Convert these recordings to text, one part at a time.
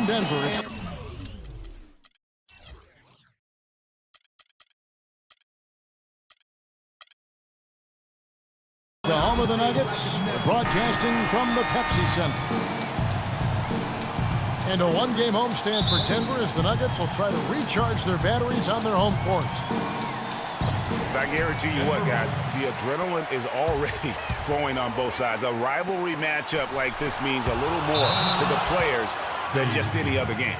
Denver. It's the home of the Nuggets, broadcasting from the Pepsi Center. And a one-game homestand for Denver as the Nuggets will try to recharge their batteries on their home court. I guarantee you what, guys, the adrenaline is already flowing on both sides. A rivalry matchup like this means a little more to the players than just any other game.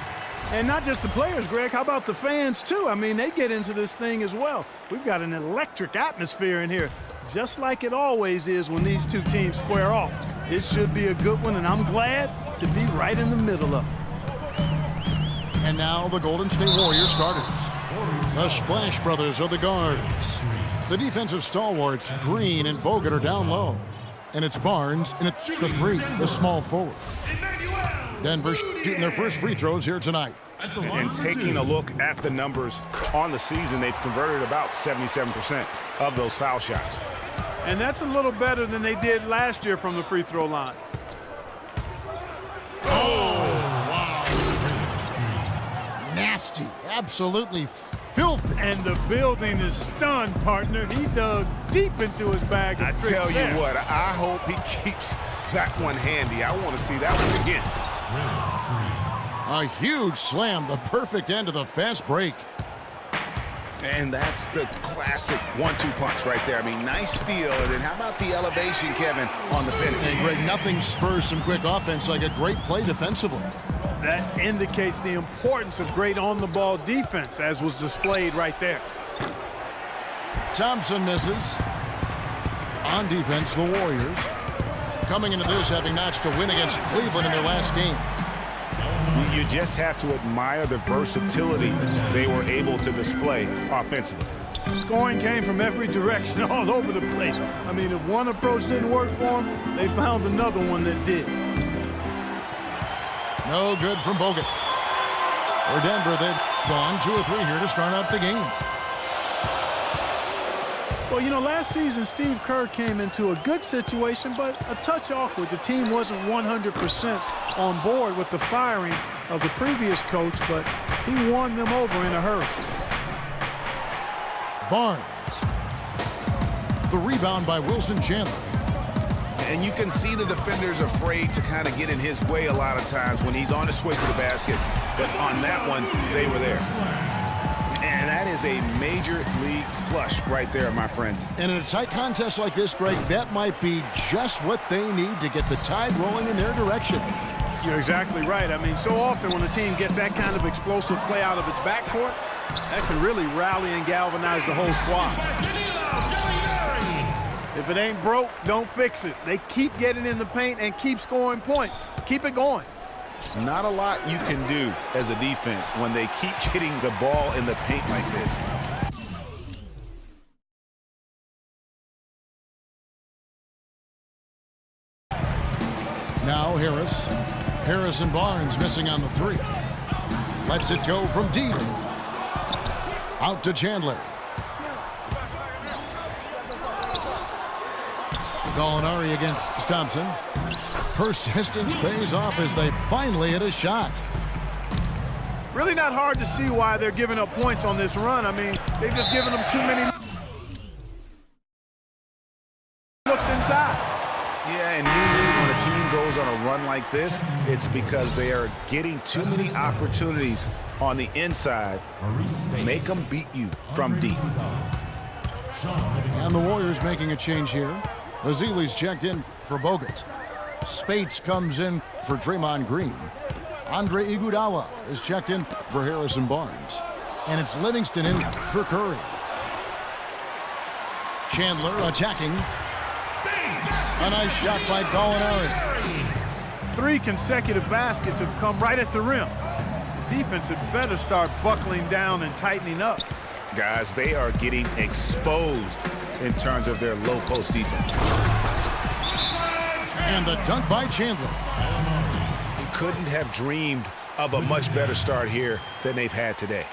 And not just the players, Greg. How about the fans, too? I mean, they get into this thing as well. We've got an electric atmosphere in here, just like it always is when these two teams square off. It should be a good one, and I'm glad to be right in the middle of it. And now the Golden State Warriors starters. The Splash Brothers are the guards. The defensive stalwarts, Green and Bogut, are down low. And it's Barnes, and it's the three, the small forward. Denver shooting their first free throws here tonight. And taking a look at the numbers on the season, they've converted about 77% of those foul shots. And that's a little better than they did last year from the free throw line. Nasty, absolutely filthy. And the building is stunned, partner. He dug deep into his bag. I tell you what, I hope he keeps that one handy. I want to see that one again. A huge slam, the perfect end of the fast break. And that's the classic 1-2 punch right there. I mean, nice steal. And then how about the elevation, Kevin, on the finish? And Greg, nothing spurs some quick offense like a great play defensively. That indicates the importance of great on-the-ball defense, as was displayed right there. Thompson misses. On defense, the Warriors coming into this having notched a win against Cleveland in their last game. You just have to admire the versatility they were able to display offensively. Scoring came from every direction, all over the place. I mean, if one approach didn't work for them, they found another one that did. No good from Bogut. For Denver, they've gone 2 or 3 here to start out the game. Well, you know, last season, Steve Kerr came into a good situation, but a touch awkward. The team wasn't 100% on board with the firing of the previous coach, but he won them over in a hurry. Barnes. The rebound by Wilson Chandler. And you can see the defenders afraid to kind of get in his way a lot of times when he's on his way to the basket. But on that one, they were there. And that is a major league flush right there, my friends. And in a tight contest like this, Greg, that might be just what they need to get the tide rolling in their direction. You're exactly right. I mean, so often when a team gets that kind of explosive play out of its backcourt, that can really rally and galvanize the whole squad. If it ain't broke, don't fix it. They keep getting in the paint and keep scoring points. Keep it going. Not a lot you can do as a defense when they keep getting the ball in the paint like this. Now Harris. Harris and Barnes missing on the 3. Lets it go from deep. Out to Chandler. Gallinari against Thompson. Persistence pays off as they finally hit a shot. Really not hard to see why they're giving up points on this run. I mean, they've just given them too many looks inside. Yeah, and usually when a team goes on a run like this, it's because they are getting too many opportunities on the inside. Make them beat you from deep. And the Warriors making a change here. Ezeli's checked in for Bogut. Spates comes in for Draymond Green. Andre Iguodala is checked in for Harrison Barnes. And it's Livingston in for Curry. Chandler attacking. A nice shot by Gallinari. 3 consecutive baskets have come right at the rim. The defense had better start buckling down and tightening up. Guys, they are getting exposed in terms of their low post defense. And the dunk by Chandler. He couldn't have dreamed of a much better start here than they've had today.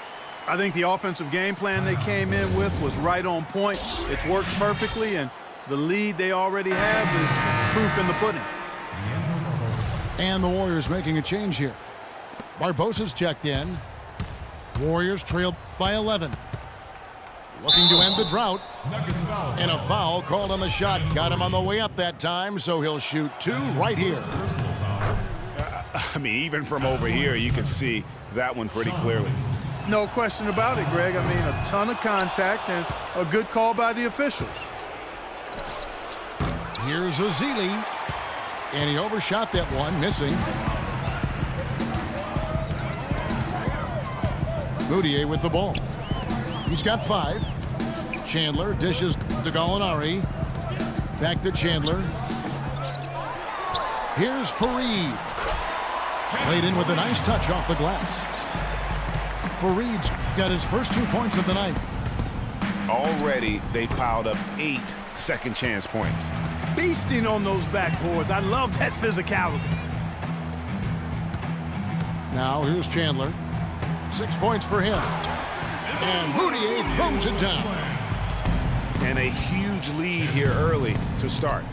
I think the offensive game plan they came in with was right on point. It's worked perfectly, and the lead they already have is proof in the pudding. And the Warriors making a change here. Barbosa's checked in. Warriors trail by 11. Looking to end the drought. And a foul called on the shot. Got him on the way up that time, so he'll shoot 2 right here. I mean, even from over here, you can see that one pretty clearly. No question about it, Greg. I mean, a ton of contact and a good call by the officials. Here's Ezeli. And he overshot that one, missing. Mudiay with the ball. He's got 5. Chandler dishes to Gallinari. Back to Chandler. Here's Fareed. Played in with a nice touch off the glass. Fareed's got his first 2 points of the night. Already, they've piled up 8 second chance points. Feasting on those backboards. I love that physicality. Now here's Chandler. 6 points for him. And Mudiay throws it down. And a huge lead here early to start.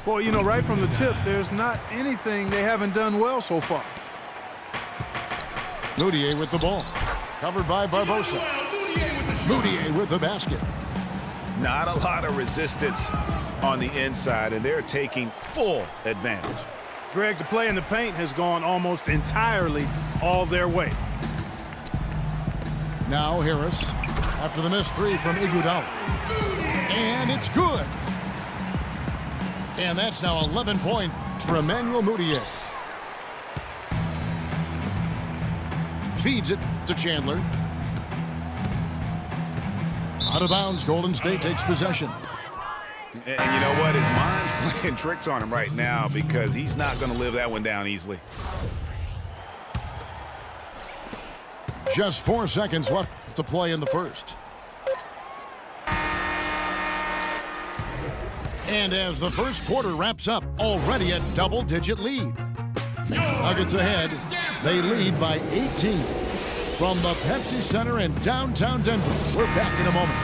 Boy, you know, right from the tip, there's not anything they haven't done well so far. Mudiay with the ball. Covered by Barbosa. Mudiay with the basket. Not a lot of resistance on the inside, and they're taking full advantage. Greg, the play in the paint has gone almost entirely all their way. Now Harris, after the missed 3 from Iguodala. And it's good. And that's now 11 points for Emmanuel Mudiay. Feeds it to Chandler. Out of bounds, Golden State takes possession. And you know what? His mind's playing tricks on him right now because he's not going to live that one down easily. Just 4 seconds left to play in the first. And as the first quarter wraps up, already a double-digit lead. Nuggets ahead. They lead by 18. From the Pepsi Center in downtown Denver, we're back in a moment.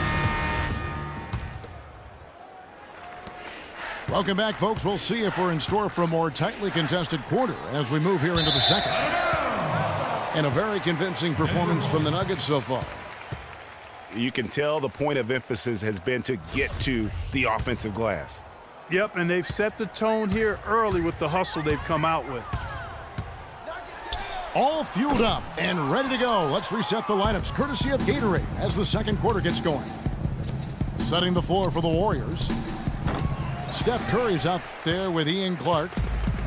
Welcome back, folks. We'll see if we're in store for a more tightly contested quarter as we move here into the second. And a very convincing performance from the Nuggets so far. You can tell the point of emphasis has been to get to the offensive glass. Yep, and they've set the tone here early with the hustle they've come out with. All fueled up and ready to go. Let's reset the lineups courtesy of Gatorade as the second quarter gets going. Setting the floor for the Warriors. Steph Curry's out there with Ian Clark.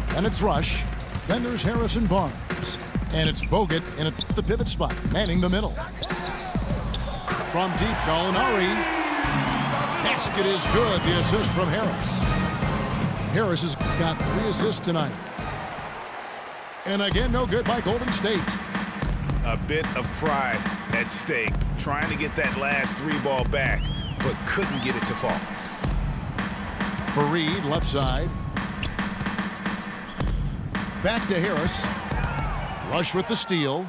And it's Rush. Then there's Harrison Barnes. And it's Bogut in at the pivot spot, manning the middle. From deep, Gallinari. Basket is good. The assist from Harris. Harris has got 3 assists tonight. And again, no good by Golden State. A bit of pride at stake, trying to get that last 3 ball back, but couldn't get it to fall. Fareed, left side. Back to Harris. Rush with the steal.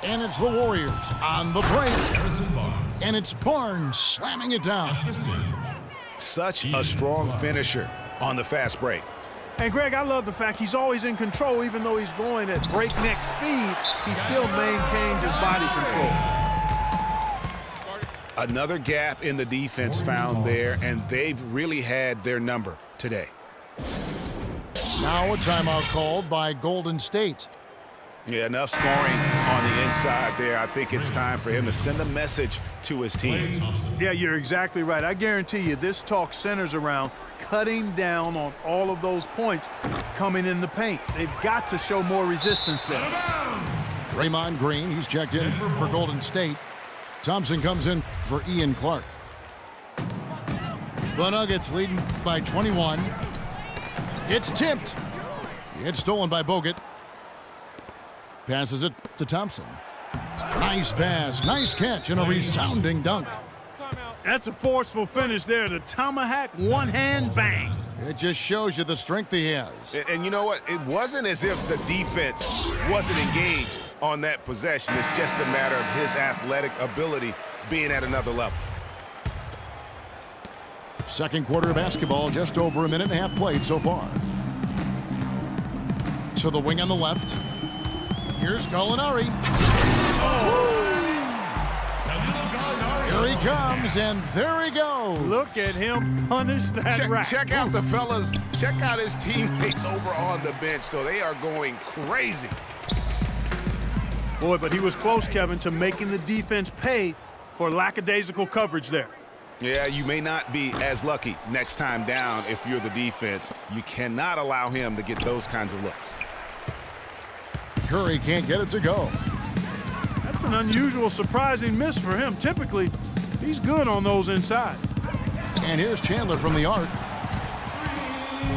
And it's the Warriors on the break. And it's Barnes slamming it down. Such a strong finisher on the fast break. And Greg, I love the fact he's always in control. Even though he's going at breakneck speed, he still maintains his body control. Another gap in the defense found there, and they've really had their number today. Now a timeout called by Golden State. Yeah, enough scoring on the inside there. I think it's time for him to send a message to his team. Yeah, you're exactly right. I guarantee you this talk centers around cutting down on all of those points coming in the paint. They've got to show more resistance there. Draymond Green, he's checked in for Golden State. Thompson comes in for Ian Clark. The Nuggets leading by 21. It's tipped. It's stolen by Bogut. Passes it to Thompson. Nice pass, nice catch, and a resounding dunk. That's a forceful finish there. The tomahawk, one-hand bang. It just shows you the strength he has. And you know what? It wasn't as if the defense wasn't engaged on that possession. It's just a matter of his athletic ability being at another level. Second quarter of basketball, just over a minute and a half played so far. To the wing on the left. Here's Gallinari. Here he comes, and there he goes. Look at him punish that rack. Check out the fellas. Check out his teammates over on the bench. So they are going crazy. Boy, but he was close, Kevin, to making the defense pay for lackadaisical coverage there. Yeah, you may not be as lucky next time down if you're the defense. You cannot allow him to get those kinds of looks. Curry can't get it to go. That's an unusual, surprising miss for him. Typically, he's good on those inside. And here's Chandler from the arc.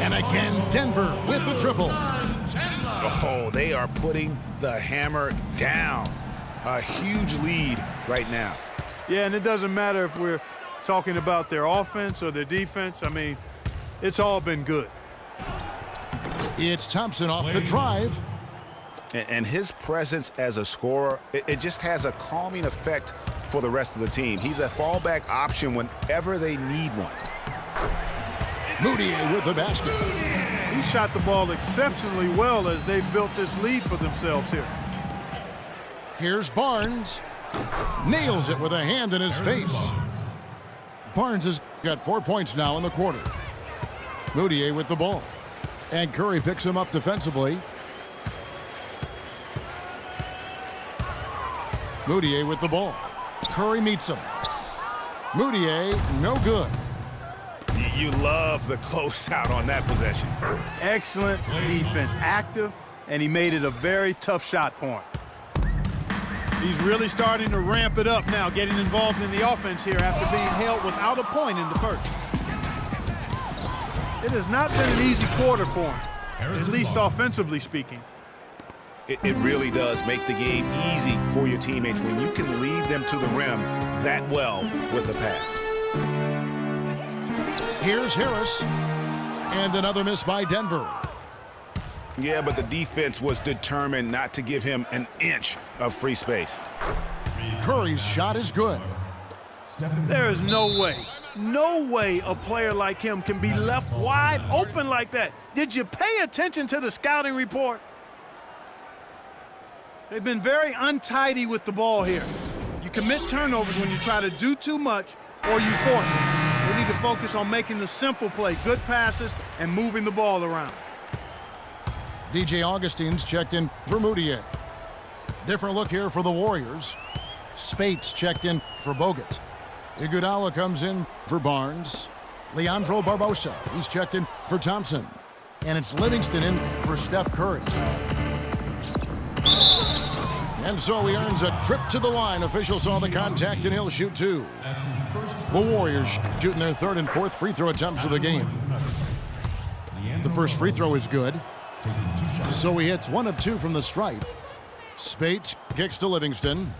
And again, Denver with the triple. Oh, they are putting the hammer down. A huge lead right now. Yeah, and it doesn't matter if we're talking about their offense or their defense. I mean, it's all been good. It's Thompson off the drive. And his presence as a scorer, it just has a calming effect for the rest of the team. He's a fallback option whenever they need one. Moutier with the basket. He shot the ball exceptionally well as they've built this lead for themselves here. Here's Barnes. Nails it with a hand in his face. Barnes has got 4 points now in the quarter. Moutier with the ball. And Curry picks him up defensively. Moutier with the ball. Curry meets him. Moutier, no good. You love the closeout on that possession. Excellent defense, active, and he made it a very tough shot for him. He's really starting to ramp it up now, getting involved in the offense here after being held without a point in the first. It has not been an easy quarter for him, at least offensively speaking. It really does make the game easy for your teammates when you can lead them to the rim that well with a pass. Here's Harris. And another miss by Denver. Yeah, but the defense was determined not to give him an inch of free space. Curry's shot is good. There is no way a player like him can be left wide open like that. Did you pay attention to the scouting report? They've been very untidy with the ball here. You commit turnovers when you try to do too much or you force it. They need to focus on making the simple play, good passes, and moving the ball around. DJ Augustine's checked in for Moutier. Different look here for the Warriors. Spates checked in for Bogut. Iguodala comes in for Barnes. Leandro Barbosa, he's checked in for Thompson. And it's Livingston in for Steph Curry. And so he earns a trip to the line. Officials saw the contact, and he'll shoot two. The Warriors shooting their third and fourth free throw attempts of the game. The first free throw is good. So he hits 1 of 2 from the stripe. Spates kicks to Livingston.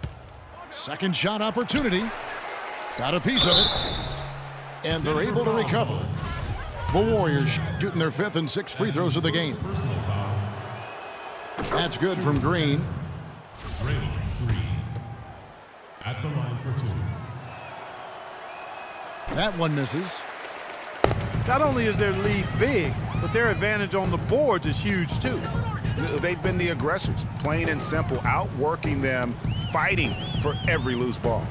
Second shot opportunity. Got a piece of it. And they're able to recover. The Warriors shooting their 5th and 6th free throws of the game. That's good from Green. Green, 3. At the line for 2. That one misses. Not only is their lead big, but their advantage on the boards is huge too. They've been the aggressors, plain and simple, outworking them, fighting for every loose ball.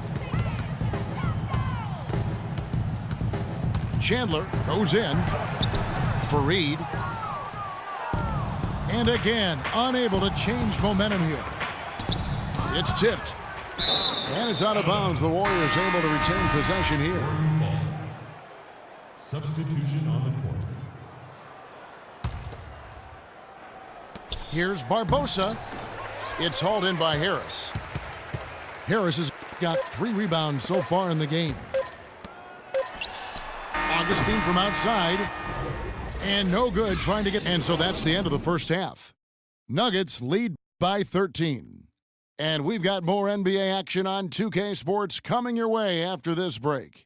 Chandler goes in. Fareed. And again, unable to change momentum here. It's tipped. And it's out of bounds. The Warriors able to retain possession here. Substitution on the court. Here's Barbosa. It's hauled in by Harris. Harris has got 3 rebounds so far in the game. Augustine from outside. And no good trying to get... And so that's the end of the first half. Nuggets lead by 13. And we've got more NBA action on 2K Sports coming your way after this break.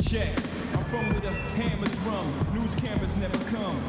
Check. I'm from where the hammers run. News cameras never come.